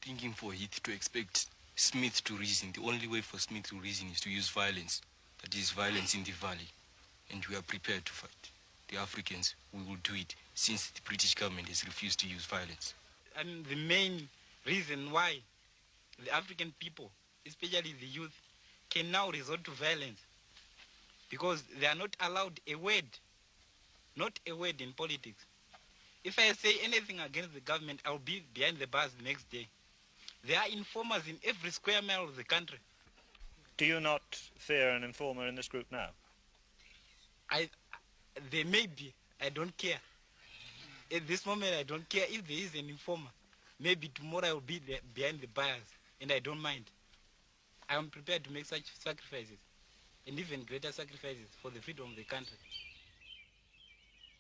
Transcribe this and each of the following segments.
thinking for Heath to expect Smith to reason. The only way for Smith to reason is to use violence. That is violence in the valley. And we are prepared to fight. The Africans, we will do it since the British government has refused to use violence. And the main reason why the African people, especially the youth, can now resort to violence because they are not allowed a word, not a word in politics. If I say anything against the government, I'll be behind the bars the next day. There are informers in every square mile of the country. Do you not fear an informer in this group now? There may be. I don't care. At this moment, I don't care if there is an informer. Maybe tomorrow I will be there behind the bars, and I don't mind. I am prepared to make such sacrifices, and even greater sacrifices for the freedom of the country.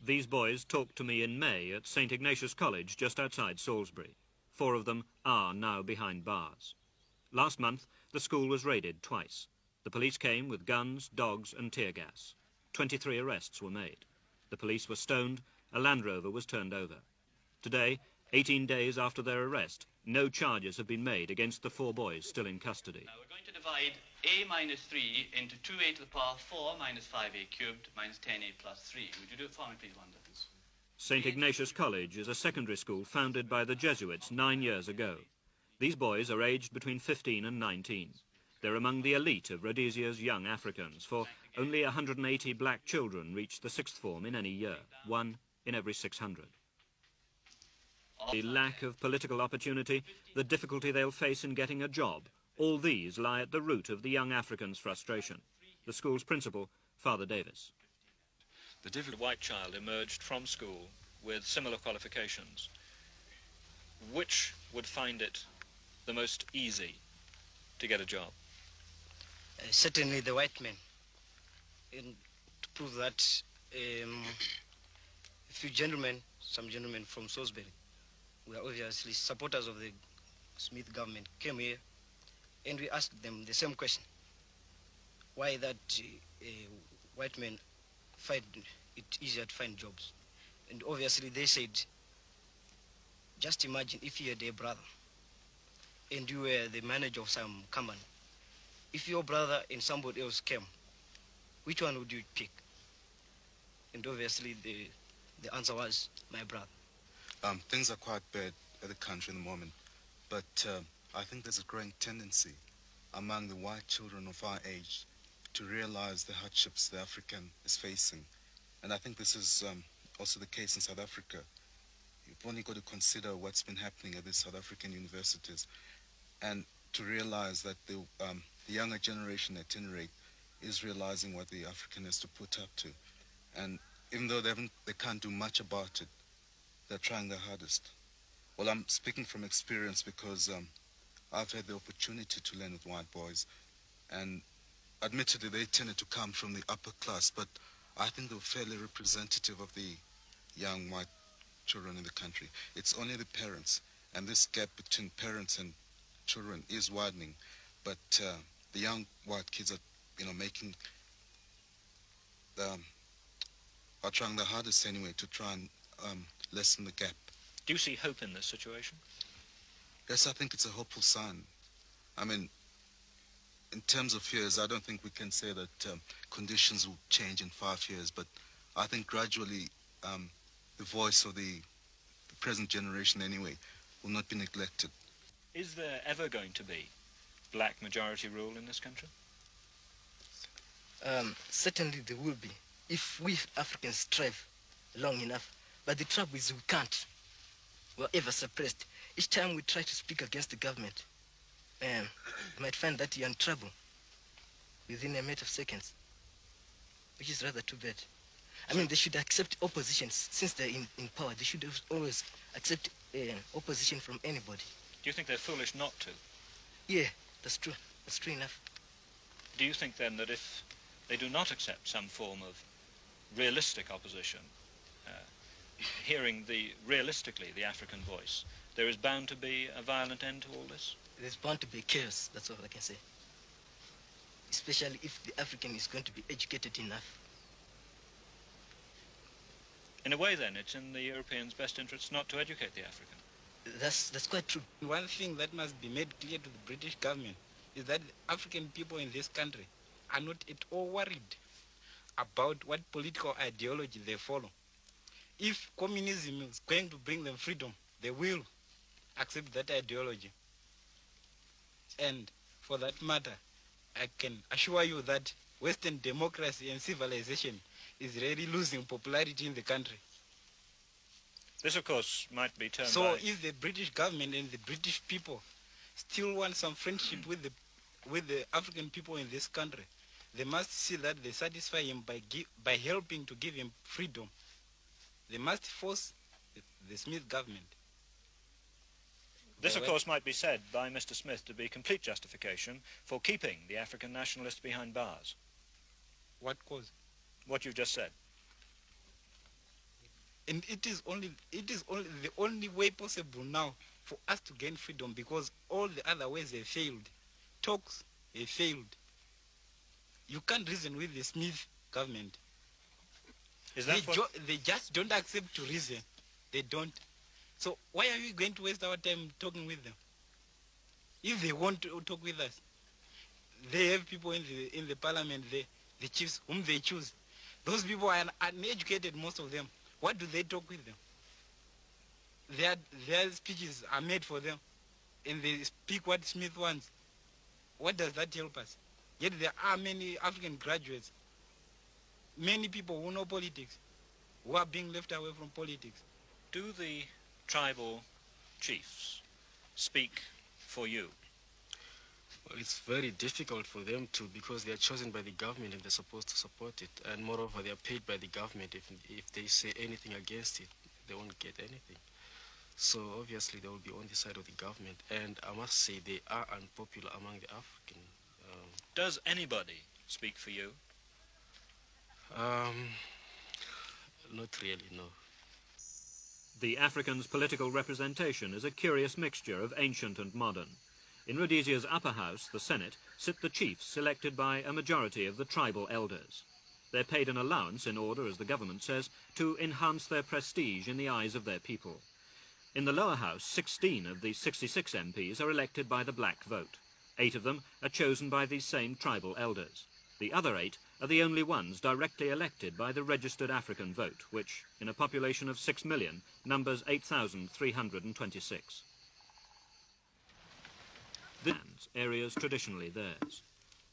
These boys talked to me in May at St. Ignatius College just outside Salisbury. 4 of them are now behind bars. Last month, the school was raided twice. The police came with guns, dogs and tear gas. 23 arrests were made. The police were stoned, a Land Rover was turned over. Today, 18 days after their arrest, no charges have been made against the 4 boys still in custody. Now we're going to divide a minus 3 into 2a to the power 4 minus 5a cubed minus 10a plus 3. Would you do it for me, please, Wanda? St. Ignatius College is a secondary school founded by the Jesuits 9 years ago. These boys are aged between 15 and 19. They're among the elite of Rhodesia's young Africans, for only 180 black children reach the 6th form in any year, 1 in every 600. The lack of political opportunity, the difficulty they'll face in getting a job, all these lie at the root of the young Africans' frustration. The school's principal, Father Davis. The difficult white child emerged from school with similar qualifications. Which would find it the most easy to get a job? Certainly the white men. And to prove that, some gentlemen from Salisbury, who are obviously supporters of the Smith government, came here and we asked them the same question. Why that white men find it easier to find jobs. And obviously they said, just imagine if you had a brother and you were the manager of some company. If your brother and somebody else came, which one would you pick? And obviously the answer was my brother. Things are quite bad at the country in the moment, but I think there's a growing tendency among the white children of our age to realize the hardships the African is facing. And I think this is also the case in South Africa. You've only got to consider what's been happening at the South African universities and to realize that the younger generation at any rate is realizing what the African has to put up to. And even though they can't do much about it, they're trying their hardest. Well, I'm speaking from experience because I've had the opportunity to learn with white boys, and admittedly they tended to come from the upper class, but I think they were fairly representative of the young white children in the country. It's only the parents, and this gap between parents and children is widening, but the young white kids are, are trying their hardest anyway to try and lessen the gap. Do you see hope in this situation? Yes, I think it's a hopeful sign. I mean, in terms of years, I don't think we can say that conditions will change in 5 years, but I think gradually the voice of the present generation anyway will not be neglected. Is there ever going to be black majority rule in this country? Certainly there will be, if we Africans strive long enough. But the trouble is we can't. We're ever suppressed. Each time we try to speak against the government, you might find that you're in trouble within a matter of seconds, which is rather too bad. I mean, they should accept opposition. Since they're in power, they should always accept opposition from anybody. Do you think they're foolish not to? Yeah, that's true. That's true enough. Do you think then that if they do not accept some form of realistic opposition, hearing realistically the African voice, there is bound to be a violent end to all this? There's bound to be chaos, that's all I can say. Especially if the African is going to be educated enough. In a way then, it's in the Europeans' best interests not to educate the African. That's quite true. One thing that must be made clear to the British government is that the African people in this country are not at all worried about what political ideology they follow. If communism is going to bring them freedom, they will accept that ideology. And for that matter, I can assure you that Western democracy and civilization is really losing popularity in the country. This, of course, might be turned So by... if the British government and the British people still want some friendship with the African people in this country, they must see that they satisfy him by helping to give him freedom. They must force the Smith government. This, of course, might be said by Mr. Smith to be complete justification for keeping the African nationalists behind bars. What cause? What you've just said. And it is only the only way possible now for us to gain freedom, because all the other ways have failed. Talks have failed. You can't reason with the Smith government. Is that They just don't accept to reason. They don't. So why are we going to waste our time talking with them? If they want to talk with us, they have people in the parliament, the chiefs whom they choose. Those people are uneducated, most of them. What do they talk with them? Their speeches are made for them, and they speak what Smith wants. What does that help us? Yet there are many African graduates, many people who know politics, who are being left away from politics. Do the tribal chiefs speak for you? Well, it's very difficult for them to, because they are chosen by the government and they're supposed to support it. And moreover, they are paid by the government. If they say anything against it, they won't get anything. So obviously they will be on the side of the government. And I must say they are unpopular among the African. Does anybody speak for you? Not really, no. The Africans' political representation is a curious mixture of ancient and modern. In Rhodesia's upper house, the Senate, sit the chiefs elected by a majority of the tribal elders. They're paid an allowance in order, as the government says, to enhance their prestige in the eyes of their people. In the lower house, 16 of the 66 MPs are elected by the black vote. 8 of them are chosen by these same tribal elders. The other 8 are the only ones directly elected by the registered African vote, which, in a population of 6 million, numbers 8,326. This area is traditionally theirs.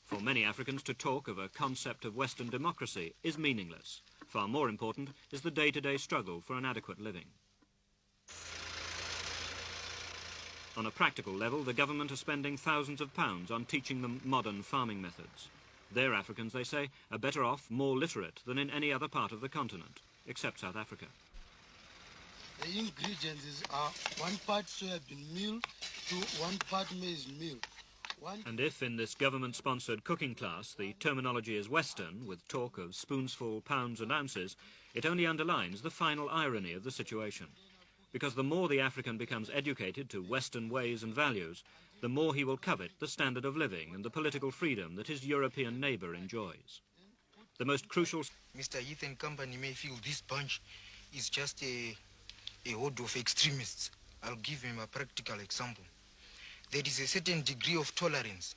For many Africans, to talk of a concept of Western democracy is meaningless. Far more important is the day-to-day struggle for an adequate living. On a practical level, the government are spending thousands of pounds on teaching them modern farming methods. Their Africans, they say, are better off, more literate than in any other part of the continent, except South Africa. The ingredients are 1 part soybean meal to 1 part maize meal. And if in this government-sponsored cooking class the terminology is Western, with talk of spoonsful, pounds and ounces, it only underlines the final irony of the situation. Because the more the African becomes educated to Western ways and values, the more he will covet the standard of living and the political freedom that his European neighbour enjoys. The most crucial... Mr. Ethan Company may feel this bunch is just a horde of extremists. I'll give him a practical example. There is a certain degree of tolerance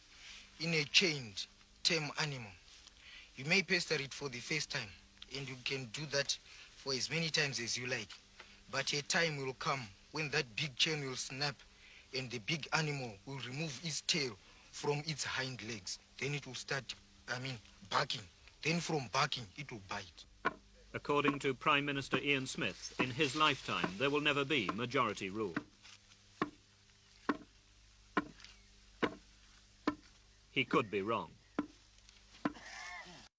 in a chained, tame animal. You may pester it for the first time, and you can do that for as many times as you like. But a time will come when that big chain will snap and the big animal will remove its tail from its hind legs. Then it will start, barking. Then from barking, it will bite. According to Prime Minister Ian Smith, in his lifetime, there will never be majority rule. He could be wrong.